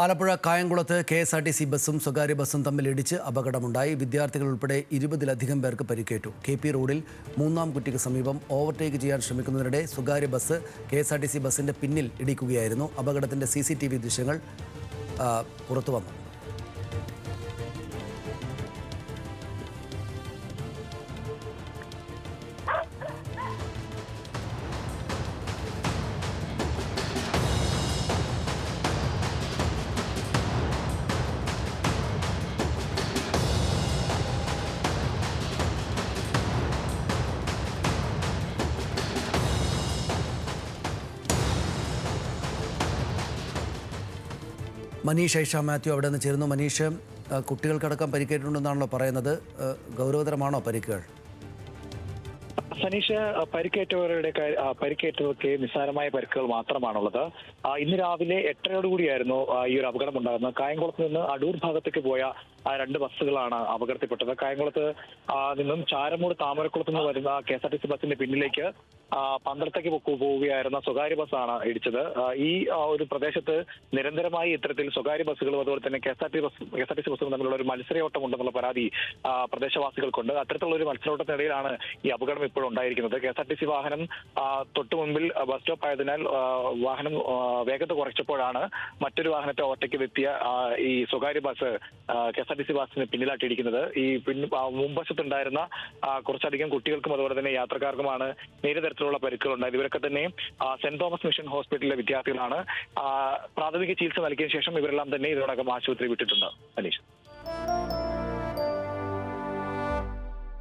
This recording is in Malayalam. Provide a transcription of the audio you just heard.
ആലപ്പുഴ കായംകുളത്ത് KSRTC ബസ്സും സ്വകാര്യ ബസ്സും തമ്മിൽ ഇടിച്ച് അപകടമുണ്ടായി. വിദ്യാർത്ഥികൾ ഉൾപ്പെടെ 20-ലധികം പേർക്ക് പരിക്കേറ്റു. KP റോഡിൽ മൂന്നാം കുറ്റിക്ക് സമീപം ഓവർടേക്ക് ചെയ്യാൻ ശ്രമിക്കുന്നതിനിടെ സ്വകാര്യ ബസ് KSRTC ബസ്സിന്റെ പിന്നിൽ ഇടിക്കുകയായിരുന്നു. അപകടത്തിന്റെ CCTV ദൃശ്യങ്ങൾ പുറത്തുവന്നു. മനീഷ് ഐഷ മാത്യു അവിടെ നിന്ന് ചേരുന്നു. മനീഷ്, കുട്ടികൾക്കടക്കം പരിക്കേറ്റിട്ടുണ്ടെന്നാണല്ലോ പറയുന്നത്. ഗൗരവതരമാണോ പരിക്കുകൾ? സനീഷ്, പരിക്കേറ്റവർക്ക് നിസ്സാരമായ പരിക്കുകൾ മാത്രമാണുള്ളത്. ഇന്ന് രാവിലെ 8:30 ഈ ഒരു അപകടം ഉണ്ടാകുന്നത്. കായംകുളത്ത് നിന്ന് അടൂർ ഭാഗത്തേക്ക് പോയ രണ്ട് ബസ്സുകളാണ് അപകടത്തിൽപ്പെട്ടത്. കായംകുളത്ത് നിന്നും ചാരമൂട് താമരക്കുളത്ത് നിന്ന് വരുന്ന KSRTC ബസ്സിന്റെ പിന്നിലേക്ക് പന്തളത്തേക്ക് പോവുകയായിരുന്ന സ്വകാര്യ ബസ്സാണ് ഇടിച്ചത്. ഈ ഒരു പ്രദേശത്ത് നിരന്തരമായി ഇത്തരത്തിൽ സ്വകാര്യ ബസ്സുകളും അതുപോലെ തന്നെ KSRTC ബസ്സുകളും തമ്മിലുള്ള ഒരു മത്സരയോട്ടം ഉണ്ടെന്നുള്ള പരാതി പ്രദേശവാസികൾക്കുണ്ട്. അത്തരത്തിലുള്ള ഒരു മത്സരയോട്ടത്തിനിടയിലാണ് ഈ അപകടം ഇപ്പോഴും ഉണ്ടായിരിക്കുന്നത്. KSRTC വാഹനം തൊട്ടു മുൻപിൽ ബസ് സ്റ്റോപ്പ് ആയതിനാൽ വാഹനം വേഗത കുറച്ചപ്പോഴാണ് മറ്റൊരു വാഹനത്തെ ഓവർടേക്ക് എത്തിയ ഈ സ്വകാര്യ ബസ് KSRTC ബസ്സിന് പിന്നിലായിട്ടിരിക്കുന്നത്. ഈ മുൻവശത്തുണ്ടായിരുന്ന കുറച്ചധികം കുട്ടികൾക്കും അതുപോലെ തന്നെ യാത്രക്കാർക്കുമാണ് നേരിയ തരത്തിലുള്ള പരിക്കുകൾ ഉണ്ടായത്. ഇവരൊക്കെ തന്നെ സെന്റ് തോമസ് മിഷൻ ഹോസ്പിറ്റലിലെ വിദ്യാർത്ഥികളാണ്. പ്രാഥമിക ചികിത്സ നൽകിയ ശേഷം ഇവരെല്ലാം തന്നെ ഇതിനോടകം ആശുപത്രി വിട്ടിട്ടുണ്ട്. അനീഷ്.